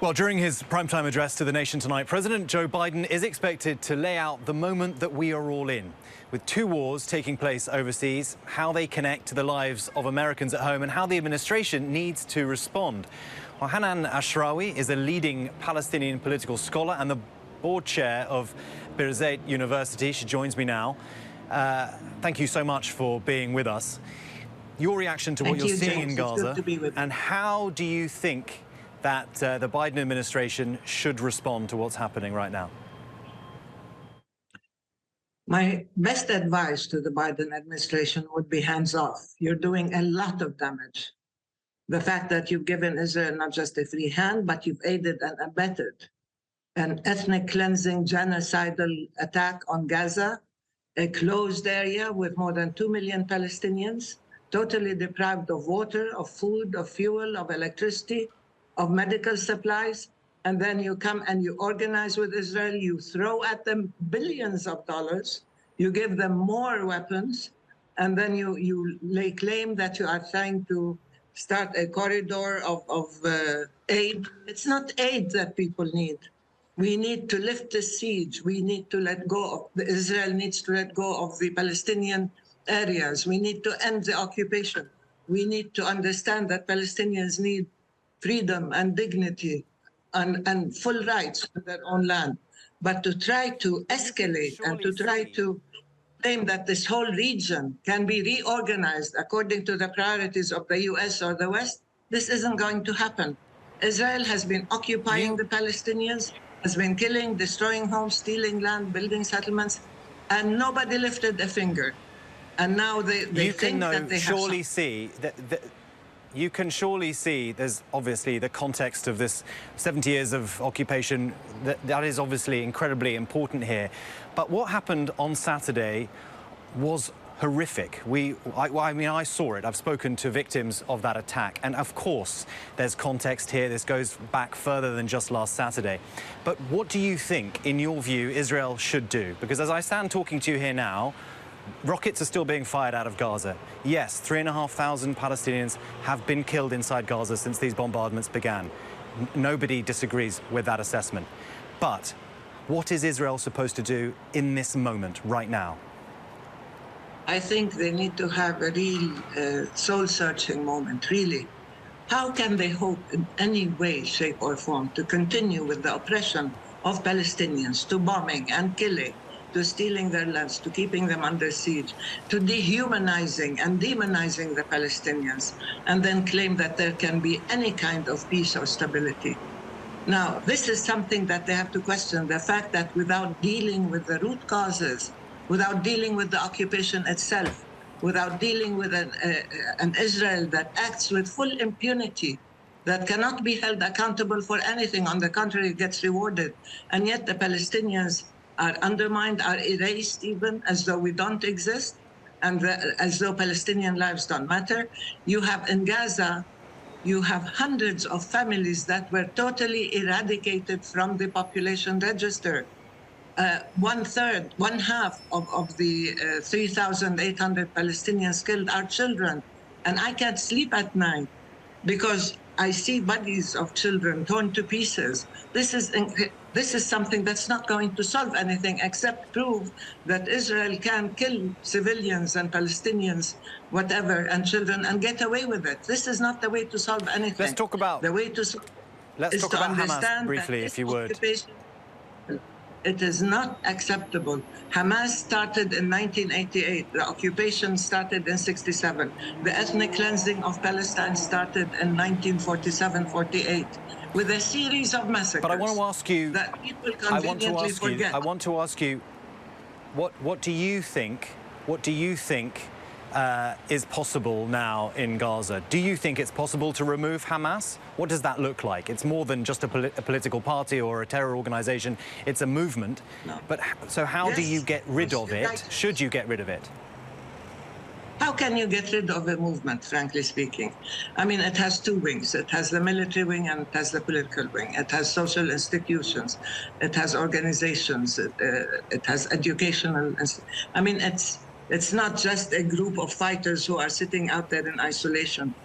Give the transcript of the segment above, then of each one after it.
Well, during his primetime address to the nation tonight, President Joe Biden is expected to lay out the moment that we are all in, with two wars taking place overseas, how they connect to the lives of Americans at home and how the administration needs to respond. Well, Hanan Ashrawi is a leading Palestinian political scholar and the board chair of Birzeit University. She joins me now. Thank you so much for being with us. Your reaction to what you're seeing in Gaza, and how do you think that the Biden administration should respond to what's happening right now? My best advice to the Biden administration would be hands off. You're doing a lot of damage. The fact that you've given Israel not just a free hand, but you've aided and abetted an ethnic cleansing, genocidal attack on Gaza, a closed area with more than 2 million Palestinians, totally deprived of water, of food, of fuel, of electricity, of medical supplies, and then you come and you organize with Israel, you throw at them billions of dollars, you give them more weapons, and then you lay claim that you are trying to start a corridor of aid. It's not aid that people need. We need to lift the siege. We need to let go of, Israel needs to let go of the Palestinian areas. We need to end the occupation. We need to understand that Palestinians need freedom and dignity and full rights to their own land. But to try to escalate and to try to claim that this whole region can be reorganized according to the priorities of the US or the West, this isn't going to happen. Israel has been occupying the Palestinians, has been killing, destroying homes, stealing land, building settlements, and nobody lifted a finger. And now they think that they surely see that you can surely see there's obviously the context of this 70 years of occupation. That is obviously incredibly important here. But what happened on Saturday was horrific. I mean, I saw it. I've spoken to victims of that attack. And of course, there's context here. This goes back further than just last Saturday. But what do you think, in your view, Israel should do? Because as I stand talking to you here now, rockets are still being fired out of Gaza. Yes, 3,500 Palestinians have been killed inside Gaza since these bombardments began. Nobody disagrees with that assessment. But what is Israel supposed to do in this moment, right now? I think they need to have a real soul-searching moment, really. How can they hope in any way, shape or form to continue with the oppression of Palestinians, to bombing and killing, to stealing their lands, to keeping them under siege, to dehumanizing and demonizing the Palestinians, and then claim that there can be any kind of peace or stability? Now, this is something that they have to question, the fact that without dealing with the root causes, without dealing with the occupation itself, without dealing with an Israel that acts with full impunity, that cannot be held accountable for anything, on the contrary, gets rewarded, and yet the Palestinians are undermined, are erased even, as though we don't exist, and as though Palestinian lives don't matter. You have in Gaza, you have hundreds of families that were totally eradicated from the population register. One half of the 3,800 Palestinians killed are children. And I can't sleep at night because I see bodies of children torn to pieces. This is something that's not going to solve anything except prove that Israel can kill civilians and Palestinians, whatever, and children, and get away with it. This is not the way to solve anything. Let's talk about the way to let's talk about Hamas briefly, if you would. It is not acceptable. Hamas started in 1988. The occupation started in 1967. The ethnic cleansing of Palestine started in 1947-48 with a series of massacres. But I want to ask you, that people conveniently forget. I want to ask you, what do you think? What do you think is possible now in Gaza? Do you think it's possible to remove Hamas? What does that look like? It's more than just a political party or a terror organization. It's a movement. No. But so how do you get rid of it? Should you get rid of it? How can you get rid of a movement, frankly speaking? I mean, it has two wings. It has the military wing and it has the political wing. It has social institutions. It has organizations. It has educational. I mean, it's not just a group of fighters who are sitting out there in isolation.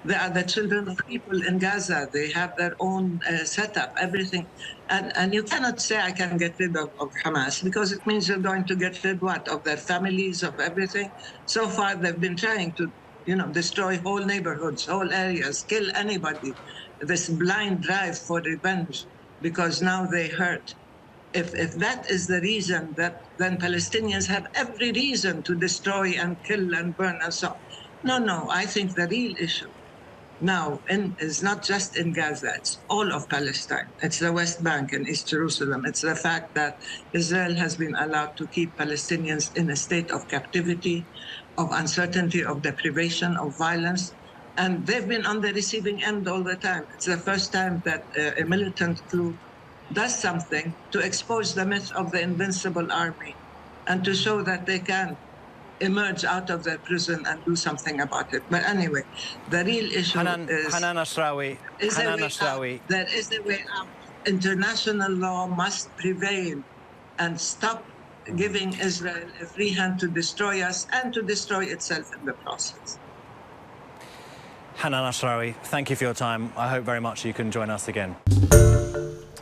They are the children of people in Gaza. They have their own setup, everything. And you cannot say I can get rid of Hamas, because it means you're going to get rid what? Of their families, of everything. So far, they've been trying to, destroy whole neighborhoods, whole areas, kill anybody. This blind drive for revenge, because now they hurt. If that is the reason, then Palestinians have every reason to destroy and kill and burn and so on. No, I think the real issue now is not just in Gaza, it's all of Palestine. It's the West Bank and East Jerusalem. It's the fact that Israel has been allowed to keep Palestinians in a state of captivity, of uncertainty, of deprivation, of violence. And they've been on the receiving end all the time. It's the first time that a militant group does something to expose the myth of the invincible army and to show that they can emerge out of their prison and do something about it. But anyway, the real issue is Hanan Ashrawi. There is a way out. International law must prevail and stop giving Israel a free hand to destroy us and to destroy itself in the process. Hanan Ashrawi, thank you for your time. I hope very much you can join us again.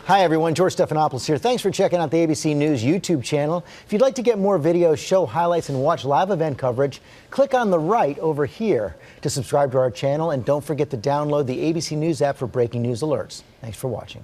Hi, everyone. George Stephanopoulos here. Thanks for checking out the ABC News YouTube channel. If you'd like to get more videos, show highlights, and watch live event coverage, click on the right over here to subscribe to our channel. And don't forget to download the ABC News app for breaking news alerts. Thanks for watching.